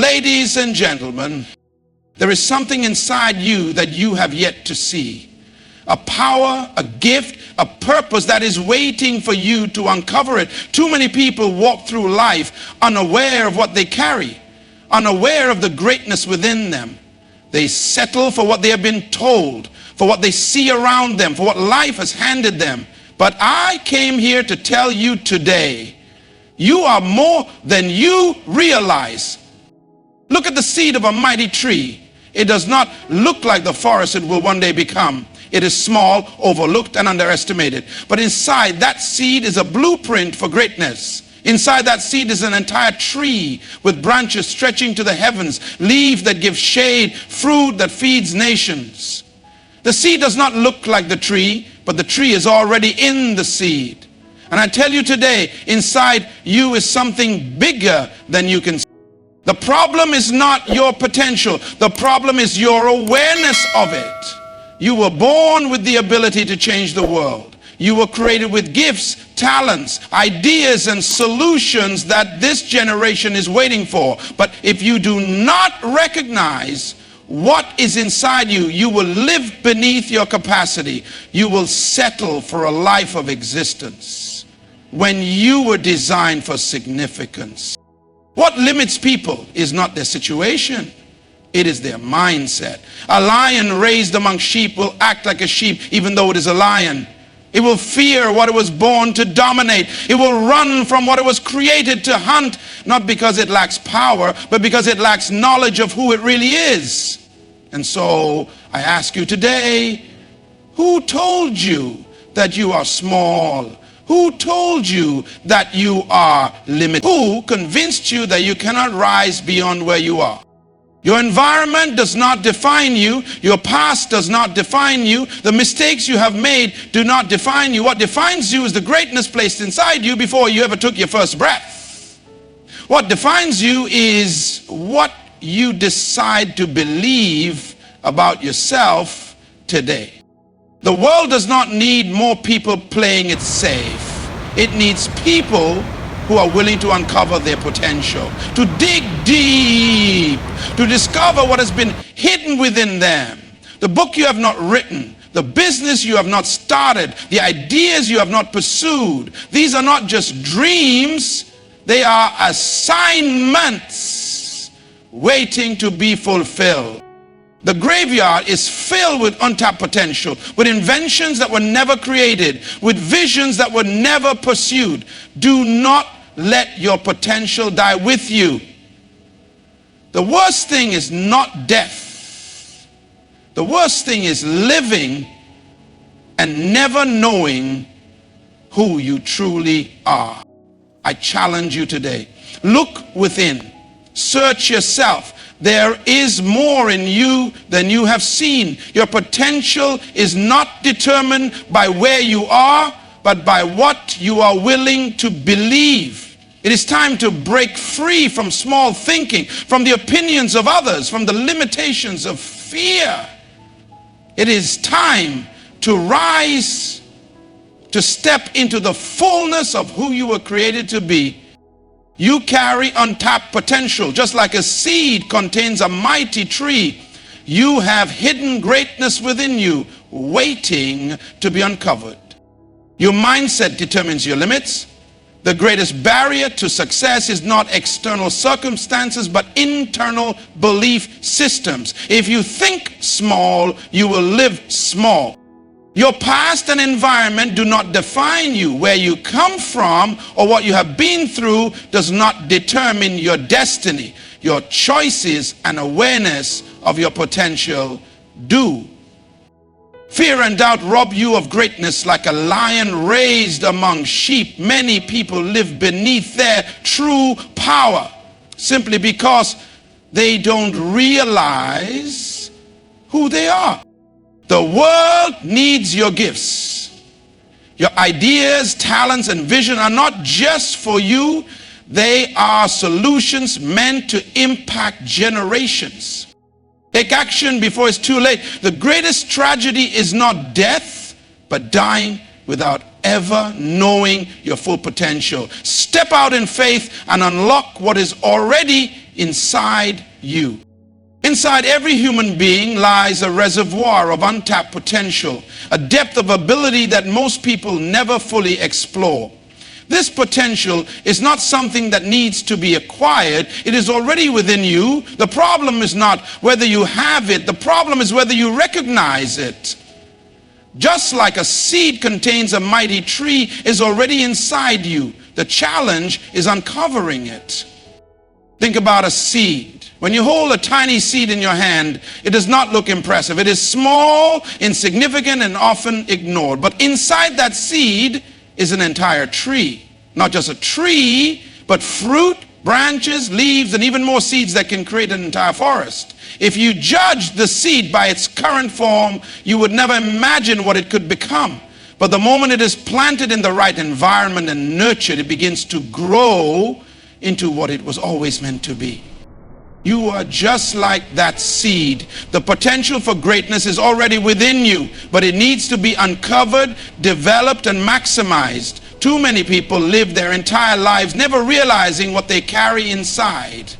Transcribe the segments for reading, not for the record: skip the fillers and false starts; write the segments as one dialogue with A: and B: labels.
A: Ladies and gentlemen, there is something inside you that you have yet to see. A power, a gift, a purpose that is waiting for you to uncover it. Too many people walk through life unaware of what they carry, unaware of the greatness within them. They settle for what they have been told, for what they see around them, for what life has handed them. But I came here to tell you today, you are more than you realize. Look at the seed of a mighty tree. It does not look like the forest it will one day become. It is small, overlooked, and underestimated. But inside that seed is a blueprint for greatness. Inside that seed is an entire tree with branches stretching to the heavens, leaves that give shade, fruit that feeds nations. The seed does not look like the tree, but the tree is already in the seed. And I tell you today, inside you is something bigger than you can see. The problem is not your potential. The problem is your awareness of it. You were born with the ability to change the world. You were created with gifts, talents, ideas, and solutions that this generation is waiting for. But if you do not recognize what is inside you, you will live beneath your capacity. You will settle for a life of existence when you were designed for significance. What limits people is not their situation. It is their mindset. A lion raised among sheep will act like a sheep even though it is a lion. It will fear what it was born to dominate. It will run from what it was created to hunt, not because it lacks power, but because it lacks knowledge of who it really is. And so I ask you today, who told you that you are small? Who told you that you are limited? Who convinced you that you cannot rise beyond where you are? Your environment does not define you. Your past does not define you. The mistakes you have made do not define you. What defines you is the greatness placed inside you before you ever took your first breath. What defines you is what you decide to believe about yourself today. The world does not need more people playing it safe. It needs people who are willing to uncover their potential, to dig deep, to discover what has been hidden within them. The book you have not written, the business you have not started, the ideas you have not pursued. These are not just dreams, they are assignments waiting to be fulfilled. The graveyard is filled with untapped potential, with inventions that were never created, with visions that were never pursued. Do not let your potential die with you. The worst thing is not death. The worst thing is living and never knowing who you truly are. I challenge you today. Look within. Search yourself. There is more in you than you have seen. Your potential is not determined by where you are, but by what you are willing to believe. It is time to break free from small thinking, from the opinions of others, from the limitations of fear. It is time to rise, to step into the fullness of who you were created to be. You carry untapped potential. Just like a seed contains a mighty tree, you have hidden greatness within you, waiting to be uncovered. Your mindset determines your limits. The greatest barrier to success is not external circumstances, but internal belief systems. If you think small, you will live small. Your past and environment do not define you. Where you come from or what you have been through does not determine your destiny. Your choices and awareness of your potential do. Fear and doubt rob you of greatness. Like a lion raised among sheep, many people live beneath their true power simply because they don't realize who they are. The world needs your gifts. Your ideas, talents, and vision are not just for you. They are solutions meant to impact generations. Take action before it's too late. The greatest tragedy is not death, but dying without ever knowing your full potential. Step out in faith and unlock what is already inside you. Inside every human being lies a reservoir of untapped potential, a depth of ability that most people never fully explore. This potential is not something that needs to be acquired. It is already within you. The problem is not whether you have it. The problem is whether you recognize it. Just like a seed contains a mighty tree is already inside you. The challenge is uncovering it. Think about a seed. When you hold a tiny seed in your hand, it does not look impressive. It is small, insignificant, and often ignored. But inside that seed is an entire tree. Not just a tree, but fruit, branches, leaves, and even more seeds that can create an entire forest. If you judge the seed by its current form, you would never imagine what it could become. But the moment it is planted in the right environment and nurtured, it begins to grow into what it was always meant to be. You are just like that seed. The potential for greatness is already within you, but it needs to be uncovered, developed, and maximized. Too many people live their entire lives never realizing what they carry inside.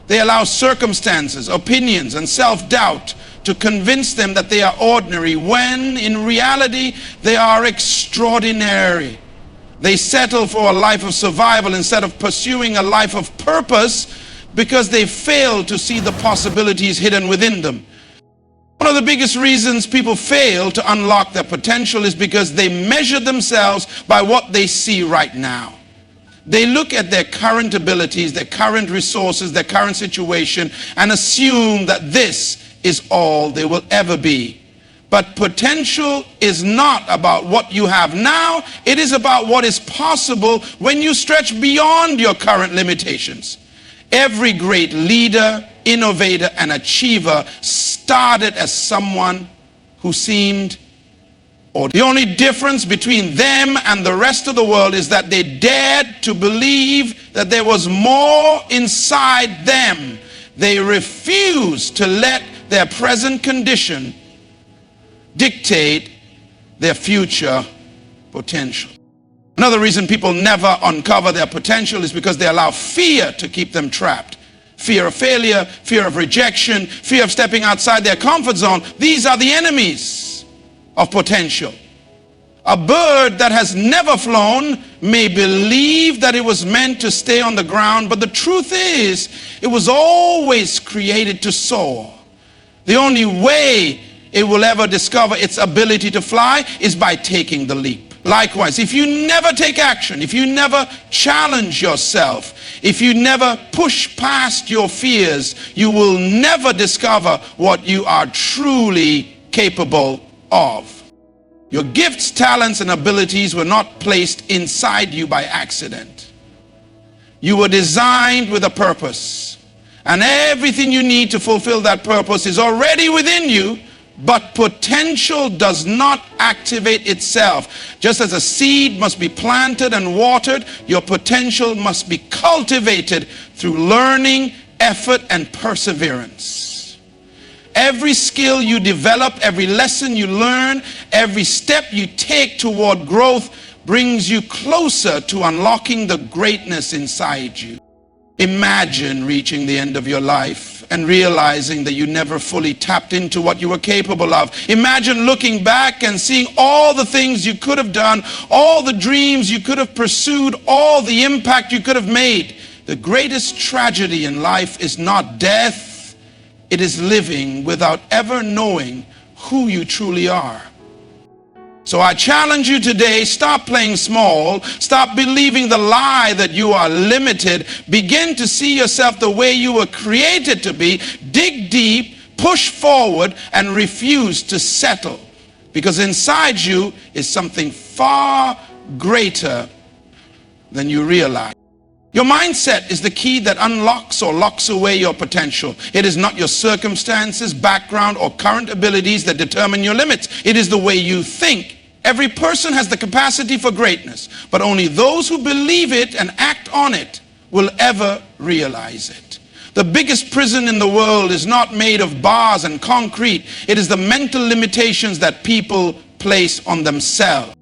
A: They allow circumstances, opinions, and self-doubt to convince them that they are ordinary, when in reality they are extraordinary. They settle for a life of survival instead of pursuing a life of purpose because they fail to see the possibilities hidden within them. One of the biggest reasons people fail to unlock their potential is because they measure themselves by what they see right now. They look at their current abilities, their current resources, their current situation, and assume that this is all they will ever be. But potential is not about what you have now. It is about what is possible when you stretch beyond your current limitations. Every great leader, innovator, and achiever started as someone who seemed ordinary. The only difference between them and the rest of the world is that they dared to believe that there was more inside them. They refused to let their present condition dictate their future potential. Another reason people never uncover their potential is because they allow fear to keep them trapped. Fear of failure, fear of rejection, fear of stepping outside their comfort zone. These are the enemies of potential. A bird that has never flown may believe that it was meant to stay on the ground, but the truth is, it was always created to soar. The only way it will ever discover its ability to fly is by taking the leap. Likewise, if you never take action, if you never challenge yourself, if you never push past your fears, you will never discover what you are truly capable of. Your gifts, talents, and abilities were not placed inside you by accident. You were designed with a purpose, and everything you need to fulfill that purpose is already within you. But potential does not activate itself. Just as a seed must be planted and watered, your potential must be cultivated through learning, effort, and perseverance. Every skill you develop, every lesson you learn, every step you take toward growth brings you closer to unlocking the greatness inside you. Imagine reaching the end of your life and realizing that you never fully tapped into what you were capable of. Imagine looking back and seeing all the things you could have done, all the dreams you could have pursued, all the impact you could have made. The greatest tragedy in life is not death, it is living without ever knowing who you truly are. So I challenge you today, stop playing small, stop believing the lie that you are limited, begin to see yourself the way you were created to be, dig deep, push forward, and refuse to settle. Because inside you is something far greater than you realize. Your mindset is the key that unlocks or locks away your potential. It is not your circumstances, background, or current abilities that determine your limits. It is the way you think. Every person has the capacity for greatness, but only those who believe it and act on it will ever realize it. The biggest prison in the world is not made of bars and concrete. It is the mental limitations that people place on themselves.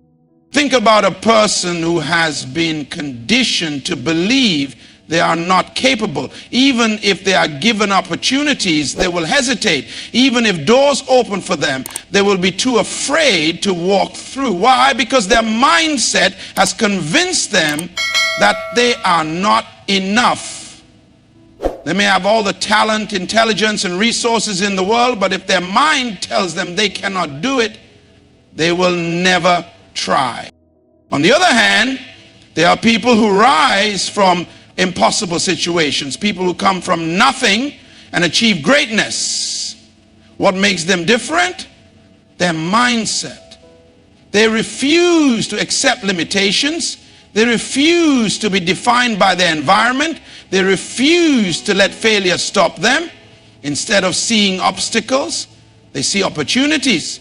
A: Think about a person who has been conditioned to believe they are not capable. Even if they are given opportunities, they will hesitate. Even if doors open for them, they will be too afraid to walk through. Why? Because their mindset has convinced them that they are not enough. They may have all the talent, intelligence, and resources in the world, but if their mind tells them they cannot do it, they will never try. On the other hand, there are people who rise from impossible situations, people who come from nothing and achieve greatness. What makes them different? Their mindset. They refuse to accept limitations. They refuse to be defined by their environment. They refuse to let failure stop them. Instead of seeing obstacles, they see opportunities.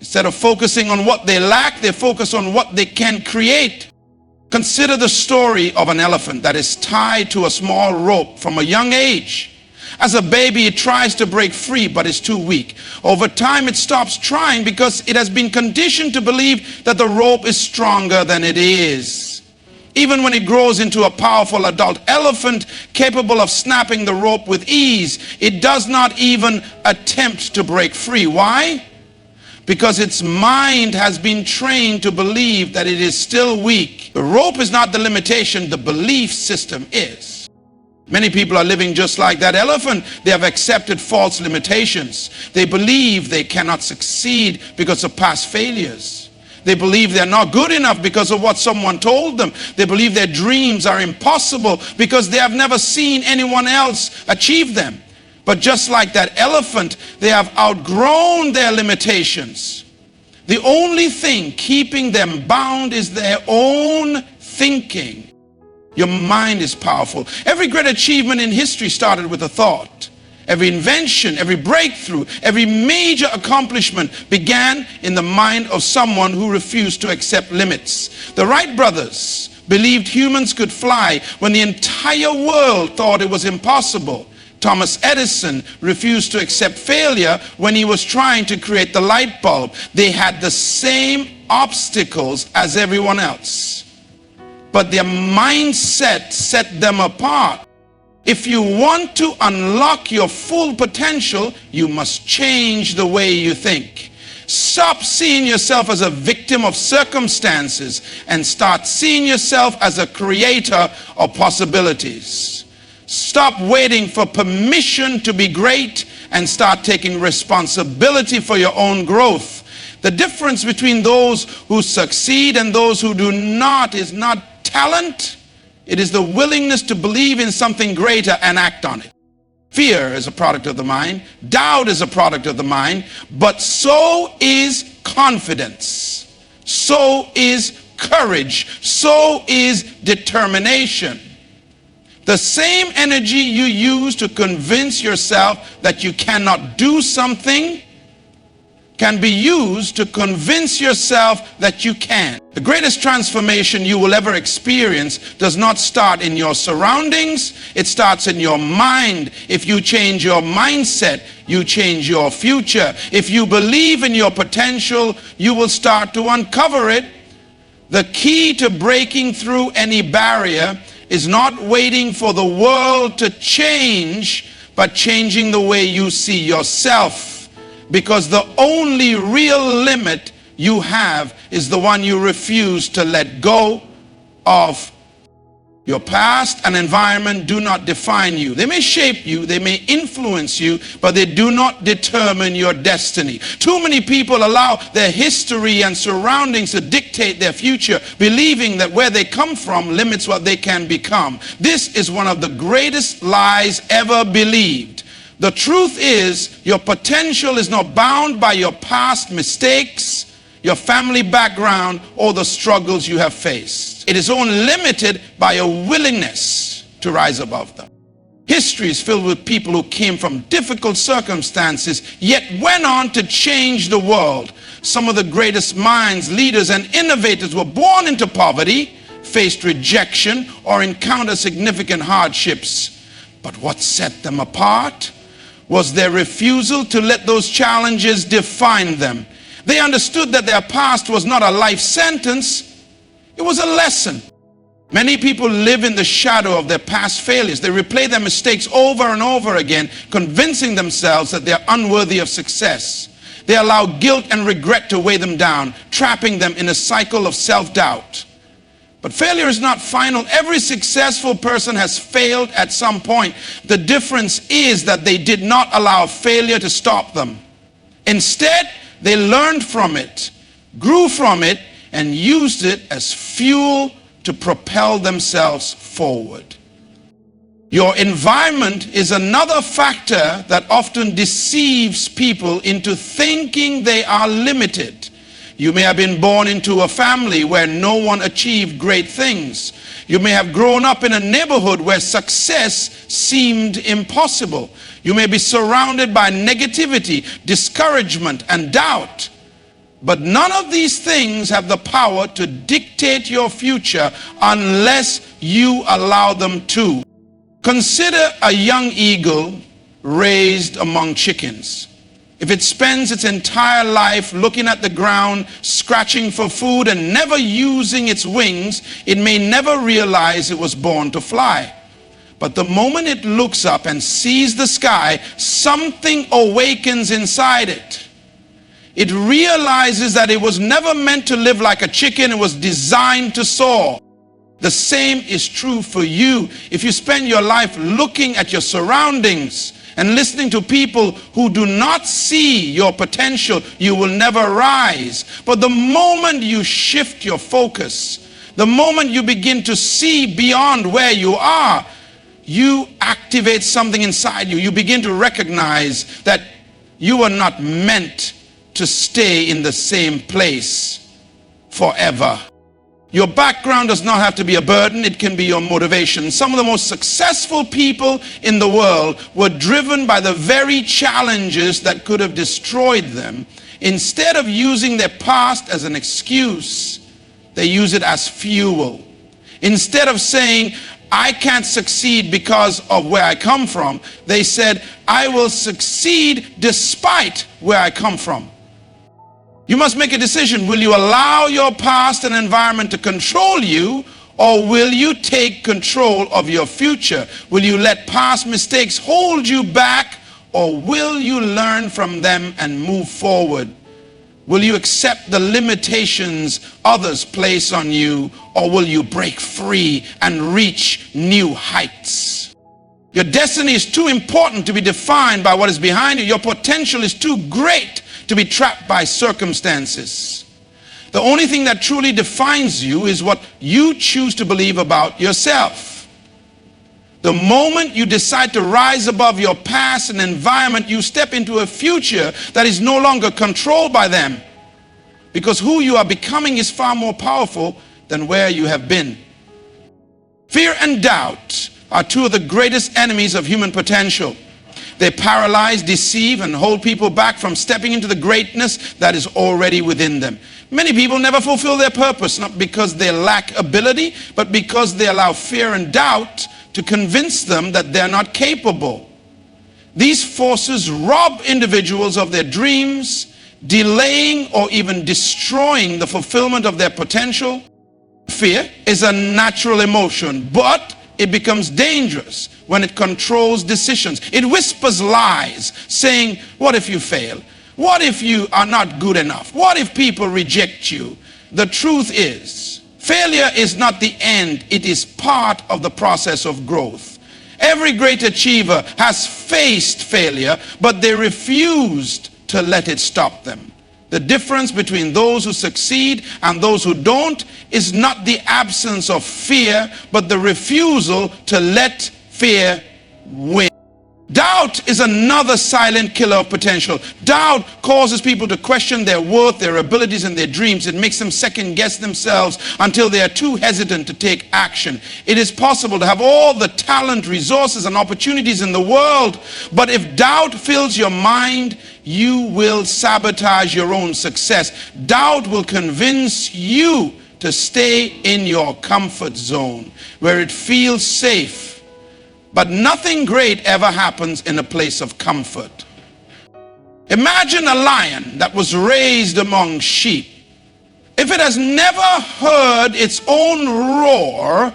A: Instead of focusing on what they lack, they focus on what they can create. Consider the story of an elephant that is tied to a small rope from a young age. As a baby, it tries to break free, but is too weak. Over time, it stops trying because it has been conditioned to believe that the rope is stronger than it is. Even when it grows into a powerful adult elephant capable of snapping the rope with ease, it does not even attempt to break free. Why? Because its mind has been trained to believe that it is still weak. The rope is not the limitation, the belief system is. Many people are living just like that elephant. They have accepted false limitations. They believe they cannot succeed because of past failures. They believe they're not good enough because of what someone told them. They believe their dreams are impossible because they have never seen anyone else achieve them. But just like that elephant, they have outgrown their limitations. The only thing keeping them bound is their own thinking. Your mind is powerful. Every great achievement in history started with a thought. Every invention, every breakthrough, every major accomplishment began in the mind of someone who refused to accept limits. The Wright brothers believed humans could fly when the entire world thought it was impossible. Thomas Edison refused to accept failure when he was trying to create the light bulb. They had the same obstacles as everyone else, but their mindset set them apart. If you want to unlock your full potential, you must change the way you think. Stop seeing yourself as a victim of circumstances and start seeing yourself as a creator of possibilities. Stop waiting for permission to be great and start taking responsibility for your own growth. The difference between those who succeed and those who do not is not talent. It is the willingness to believe in something greater and act on it. Fear is a product of the mind. Doubt is a product of the mind. But so is confidence. So is courage. So is determination. The same energy you use to convince yourself that you cannot do something can be used to convince yourself that you can. The greatest transformation you will ever experience does not start in your surroundings, it starts in your mind. If you change your mindset, you change your future. If you believe in your potential, you will start to uncover it. The key to breaking through any barrier is not waiting for the world to change, but changing the way you see yourself. Because the only real limit you have is the one you refuse to let go of. Your past and environment do not define you. They may shape you, they may influence you, but they do not determine your destiny. Too many people allow their history and surroundings to dictate their future, believing that where they come from limits what they can become. This is one of the greatest lies ever believed. The truth is, your potential is not bound by your past mistakes, your family background, or the struggles you have faced. It is only limited by a willingness to rise above them. History is filled with people who came from difficult circumstances, yet went on to change the world. Some of the greatest minds, leaders, and innovators were born into poverty, faced rejection, or encountered significant hardships. But what set them apart was their refusal to let those challenges define them. They understood that their past was not a life sentence, it was a lesson. Many people live in the shadow of their past failures. They replay their mistakes over and over again, convincing themselves that they are unworthy of success. They allow guilt and regret to weigh them down, trapping them in a cycle of self-doubt. But failure is not final. Every successful person has failed at some point. The difference is that they did not allow failure to stop them. Instead, they learned from it, grew from it, and used it as fuel to propel themselves forward. Your environment is another factor that often deceives people into thinking they are limited. You may have been born into a family where no one achieved great things. You may have grown up in a neighborhood where success seemed impossible. You may be surrounded by negativity, discouragement, and doubt. But none of these things have the power to dictate your future unless you allow them to. Consider a young eagle raised among chickens. If it spends its entire life looking at the ground, scratching for food, and never using its wings, it may never realize it was born to fly. But the moment it looks up and sees the sky, something awakens inside it. It realizes that it was never meant to live like a chicken. It was designed to soar. The same is true for you. If you spend your life looking at your surroundings and listening to people who do not see your potential, you will never rise. But the moment you shift your focus, the moment you begin to see beyond where you are, you activate something inside you. You begin to recognize that you are not meant to stay in the same place forever. Your background does not have to be a burden. It can be your motivation. Some of the most successful people in the world were driven by the very challenges that could have destroyed them. Instead of using their past as an excuse, they use it as fuel. Instead of saying, I can't succeed because of where I come from, they said, I will succeed despite where I come from. You must make a decision. Will you allow your past and environment to control you, or will you take control of your future? Will you let past mistakes hold you back, or will you learn from them and move forward? Will you accept the limitations others place on you, or will you break free and reach new heights? Your destiny is too important to be defined by what is behind you. Your potential is too great to be trapped by circumstances. The only thing that truly defines you is what you choose to believe about yourself. The moment you decide to rise above your past and environment, you step into a future that is no longer controlled by them, because who you are becoming is far more powerful than where you have been. Fear and doubt are two of the greatest enemies of human potential. They paralyze, deceive, and hold people back from stepping into the greatness that is already within them. Many people never fulfill their purpose, not because they lack ability, but because they allow fear and doubt to convince them that they're not capable. These forces rob individuals of their dreams, delaying or even destroying the fulfillment of their potential. Fear is a natural emotion, but it becomes dangerous when it controls decisions. It whispers lies, saying, what if you fail? What if you are not good enough? What if people reject you? The truth is, failure is not the end. It is part of the process of growth. Every great achiever has faced failure, but they refused to let it stop them. The difference between those who succeed and those who don't is not the absence of fear, but the refusal to let fear win. Doubt is another silent killer of potential. Doubt causes people to question their worth, their abilities, and their dreams. It makes them second guess themselves until they are too hesitant to take action. It is possible to have all the talent, resources, and opportunities in the world, but if doubt fills your mind, you will sabotage your own success. Doubt will convince you to stay in your comfort zone where it feels safe. But nothing great ever happens in a place of comfort. Imagine a lion that was raised among sheep. If it has never heard its own roar,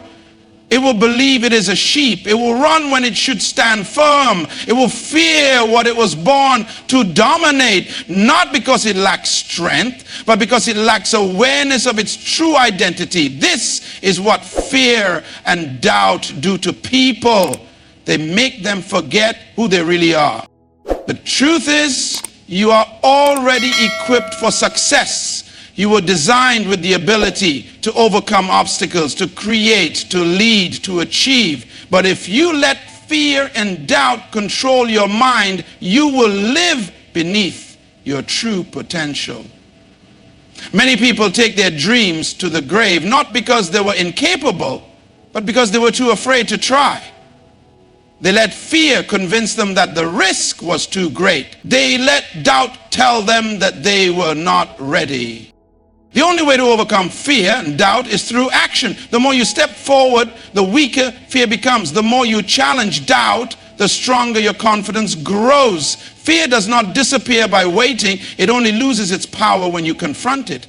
A: it will believe it is a sheep. It will run when it should stand firm. It will fear what it was born to dominate, not because it lacks strength, but because it lacks awareness of its true identity. This is what fear and doubt do to people. They make them forget who they really are. The truth is, you are already equipped for success. You were designed with the ability to overcome obstacles, to create, to lead, to achieve. But if you let fear and doubt control your mind, you will live beneath your true potential. Many people take their dreams to the grave, not because they were incapable, but because they were too afraid to try. They let fear convince them that the risk was too great. They let doubt tell them that they were not ready. The only way to overcome fear and doubt is through action. The more you step forward, the weaker fear becomes. The more you challenge doubt, the stronger your confidence grows. Fear does not disappear by waiting. It only loses its power when you confront it.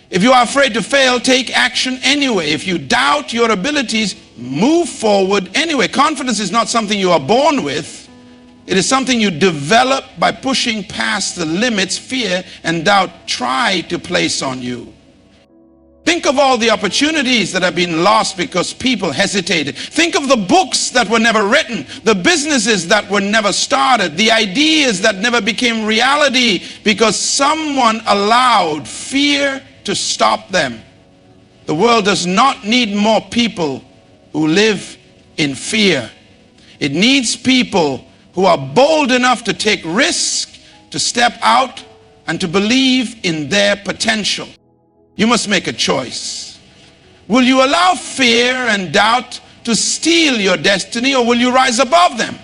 A: If you are afraid to fail, take action anyway. If you doubt your abilities, move forward anyway. Confidence is not something you are born with. It is something you develop by pushing past the limits fear and doubt try to place on you. Think of all the opportunities that have been lost because people hesitated. Think of the books that were never written, the businesses that were never started, the ideas that never became reality because someone allowed fear to stop them. The world does not need more people who live in fear. It needs people who are bold enough to take risk, to step out, and to believe in their potential. You must make a choice. Will you allow fear and doubt to steal your destiny, or will you rise above them?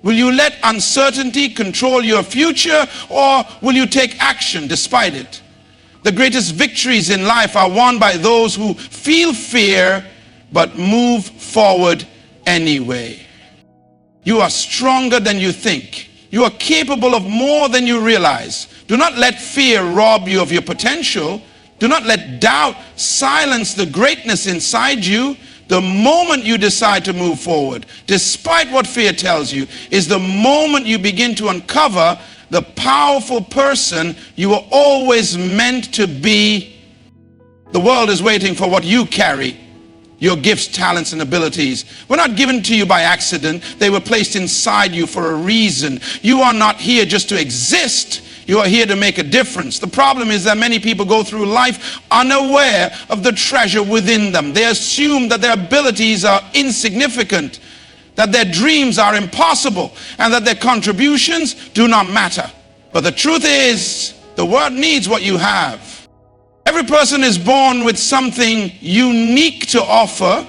A: Will you let uncertainty control your future, or will you take action despite it? The greatest victories in life are won by those who feel fear but move forward anyway. You are stronger than you think. You are capable of more than you realize. Do not let fear rob you of your potential. Do not let doubt silence the greatness inside you. The moment you decide to move forward, despite what fear tells you, is the moment you begin to uncover the powerful person you were always meant to be. The world is waiting for what you carry. Your gifts, talents, and abilities were not given to you by accident. They were placed inside you for a reason. You are not here just to exist. You are here to make a difference. The problem is that many people go through life unaware of the treasure within them. They assume that their abilities are insignificant, that their dreams are impossible, and that their contributions do not matter. But the truth is, the world needs what you have. Every person is born with something unique to offer.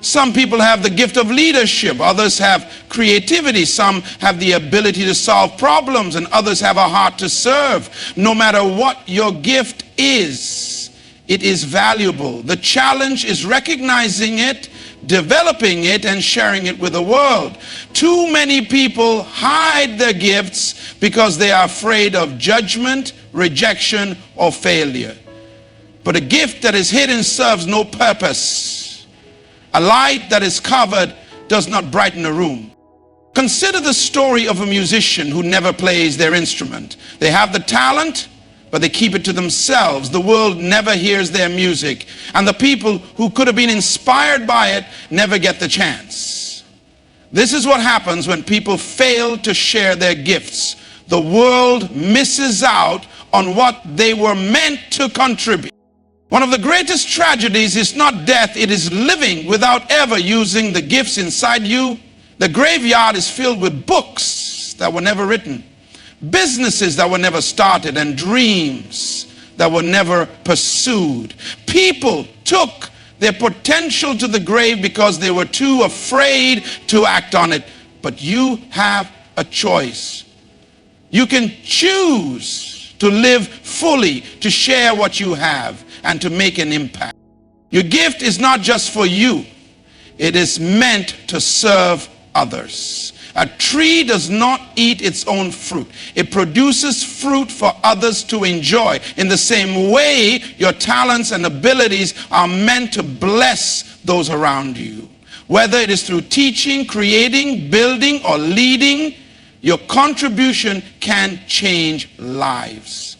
A: Some people have the gift of leadership, others have creativity, some have the ability to solve problems, and others have a heart to serve. No matter what your gift is, it is valuable. The challenge is recognizing it, developing it, and sharing it with the world. Too many people hide their gifts because they are afraid of judgment, rejection, or failure. But a gift that is hidden serves no purpose. A light that is covered does not brighten a room. Consider the story of a musician who never plays their instrument. They have the talent, but they keep it to themselves. The world never hears their music, and the people who could have been inspired by it never get the chance. This is what happens when people fail to share their gifts. The world misses out on what they were meant to contribute. One of the greatest tragedies is not death, it is living without ever using the gifts inside you. The graveyard is filled with books that were never written, businesses that were never started, and dreams that were never pursued. People took their potential to the grave because they were too afraid to act on it. But you have a choice. You can choose to live fully, to share what you have, and to make an impact. Your gift is not just for you. It is meant to serve others. A tree does not eat its own fruit. It produces fruit for others to enjoy. In the same way, your talents and abilities are meant to bless those around you. Whether it is through teaching, creating, building, or leading, your contribution can change lives.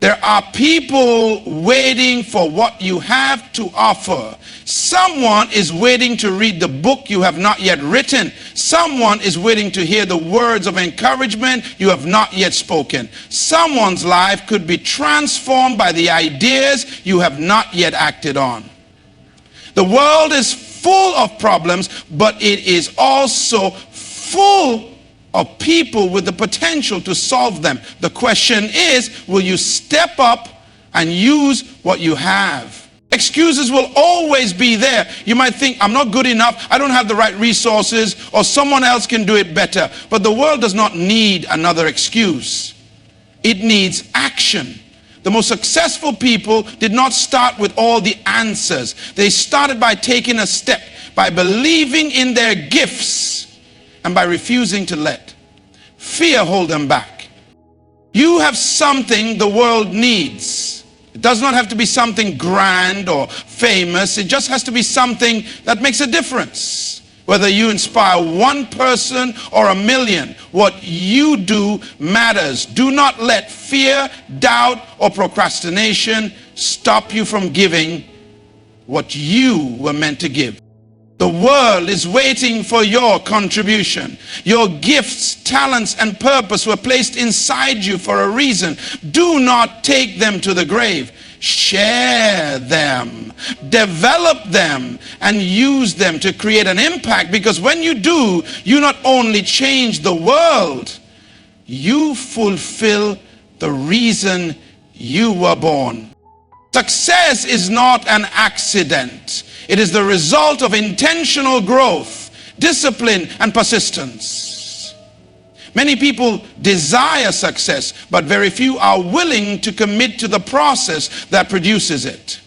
A: There are people waiting for what you have to offer. Someone is waiting to read the book you have not yet written. Someone is waiting to hear the words of encouragement you have not yet spoken. Someone's life could be transformed by the ideas you have not yet acted on. The world is full of problems, but it is also full of people with the potential to solve them. The question is, will you step up and use what you have? Excuses will always be there. You might think, I'm not good enough, I don't have the right resources, or someone else can do it better. But the world does not need another excuse. It needs action. The most successful people did not start with all the answers. They started by taking a step, by believing in their gifts, and by refusing to let fear hold them back. You have something the world needs. It does not have to be something grand or famous. It just has to be something that makes a difference. Whether you inspire one person or a million, what you do matters. Do not let fear, doubt, or procrastination stop you from giving what you were meant to give. The world is waiting for your contribution. Your gifts, talents, and purpose were placed inside you for a reason. Do not take them to the grave. Share them, develop them, and use them to create an impact, because when you do, you not only change the world, you fulfill the reason you were born. Success is not an accident. It is the result of intentional growth, discipline, and persistence. Many people desire success, but very few are willing to commit to the process that produces it.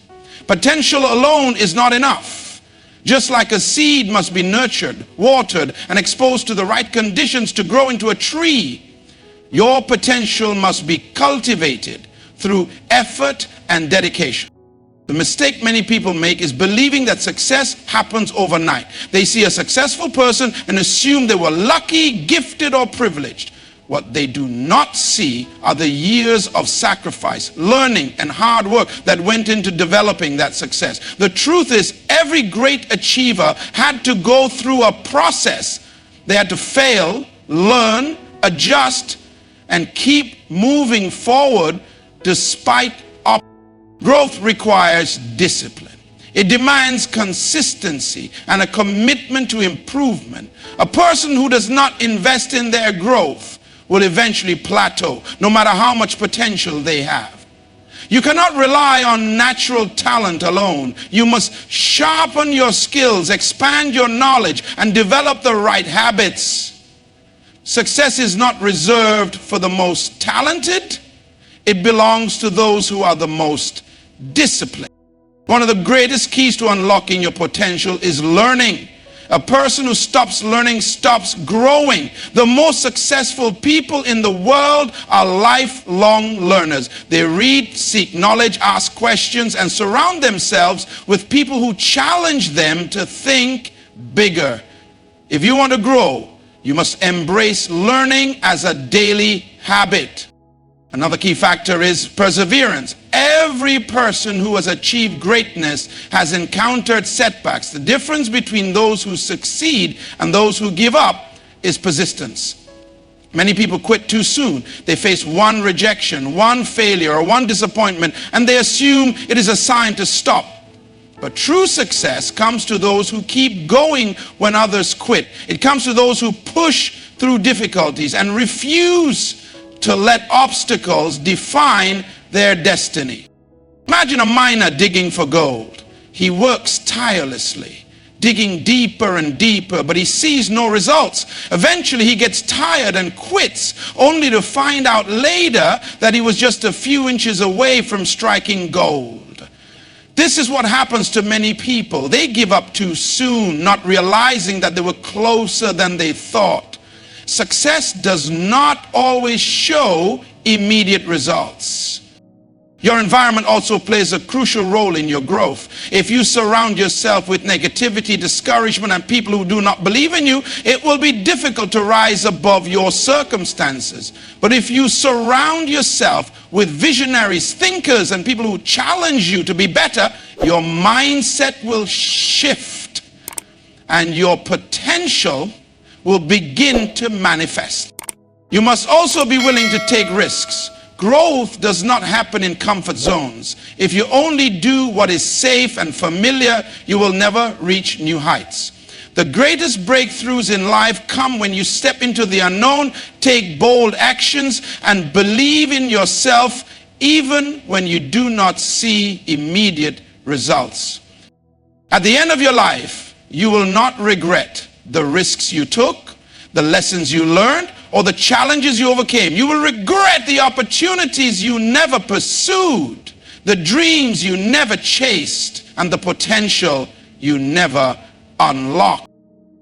A: Potential alone is not enough. Just like a seed must be nurtured, watered, and exposed to the right conditions to grow into a tree, your potential must be cultivated through effort and dedication. The mistake many people make is believing that success happens overnight. They see a successful person and assume they were lucky, gifted, or privileged. What they do not see are the years of sacrifice, learning, and hard work that went into developing that success. The truth is, every great achiever had to go through a process. They had to fail, learn, adjust, and keep moving forward despite obstacles. Growth requires discipline. It demands consistency and a commitment to improvement. A person who does not invest in their growth will eventually plateau, no matter how much potential they have. You cannot rely on natural talent alone. You must sharpen your skills, expand your knowledge, and develop the right habits. Success is not reserved for the most talented. It belongs to those who are the most disciplined. One of the greatest keys to unlocking your potential is learning. A person who stops learning stops growing. The most successful people in the world are lifelong learners. They read, seek knowledge, ask questions, and surround themselves with people who challenge them to think bigger. If you want to grow, you must embrace learning as a daily habit. Another key factor is perseverance. Every person who has achieved greatness has encountered setbacks. The difference between those who succeed and those who give up is persistence. Many people quit too soon. They face one rejection, one failure, or one disappointment, and they assume it is a sign to stop. But true success comes to those who keep going when others quit. It comes to those who push through difficulties and refuse to let obstacles define their destiny. Imagine a miner digging for gold. He works tirelessly, digging deeper and deeper, but he sees no results. Eventually he gets tired and quits, only to find out later that he was just a few inches away from striking gold. This is what happens to many people. They give up too soon, not realizing that they were closer than they thought. Success does not always show immediate results. Your environment also plays a crucial role in your growth. If you surround yourself with negativity, discouragement, and people who do not believe in you, it will be difficult to rise above your circumstances. But if you surround yourself with visionaries, thinkers, and people who challenge you to be better, your mindset will shift and your potential will begin to manifest. You must also be willing to take risks. Growth does not happen in comfort zones. If you only do what is safe and familiar, you will never reach new heights. The greatest breakthroughs in life come when you step into the unknown, take bold actions, and believe in yourself even when you do not see immediate results. At the end of your life, you will not regret the risks you took, the lessons you learned, or the challenges you overcame. You will regret the opportunities you never pursued, the dreams you never chased, and the potential you never unlocked.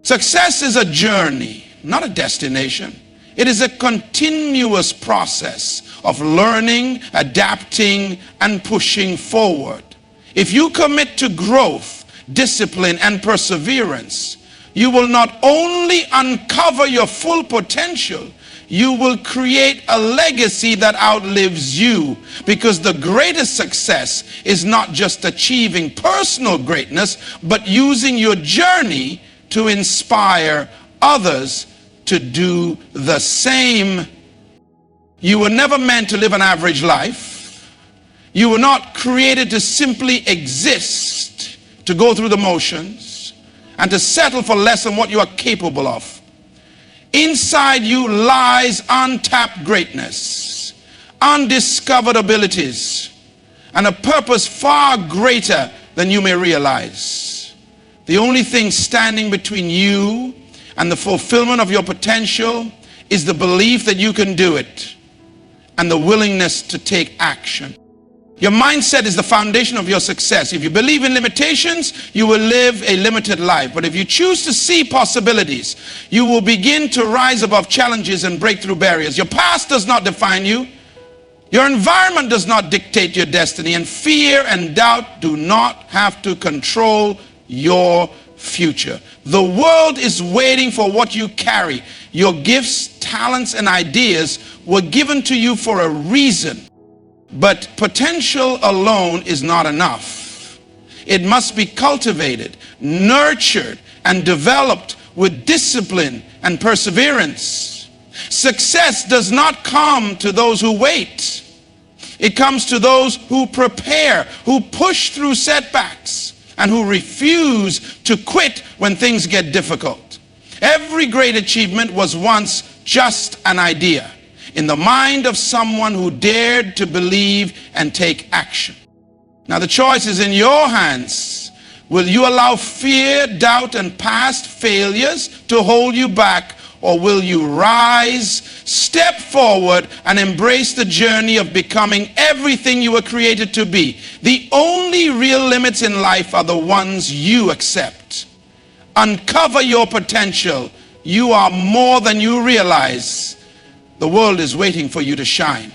A: Success is a journey, not a destination. It is a continuous process of learning, adapting, and pushing forward. If you commit to growth, discipline, and perseverance, you will not only uncover your full potential, you will create a legacy that outlives you. Because the greatest success is not just achieving personal greatness, but using your journey to inspire others to do the same. You were never meant to live an average life. You were not created to simply exist, to go through the motions, and to settle for less than what you are capable of. Inside you lies untapped greatness, undiscovered abilities, and a purpose far greater than you may realize. The only thing standing between you and the fulfillment of your potential is the belief that you can do it and the willingness to take action. Your mindset is the foundation of your success. If you believe in limitations, you will live a limited life. But if you choose to see possibilities, you will begin to rise above challenges and break through barriers. Your past does not define you. Your environment does not dictate your destiny. And fear and doubt do not have to control your future. The world is waiting for what you carry. Your gifts, talents, and ideas were given to you for a reason. But potential alone is not enough. It must be cultivated, nurtured, and developed with discipline and perseverance. Success does not come to those who wait. It comes to those who prepare, who push through setbacks, and who refuse to quit when things get difficult. Every great achievement was once just an idea in the mind of someone who dared to believe and take action. Now the choice is in your hands. Will you allow fear, doubt, and past failures to hold you back, or will you rise, step forward, and embrace the journey of becoming everything you were created to be? The only real limits in life are the ones you accept. Uncover your potential. You are more than you realize. The world is waiting for you to shine.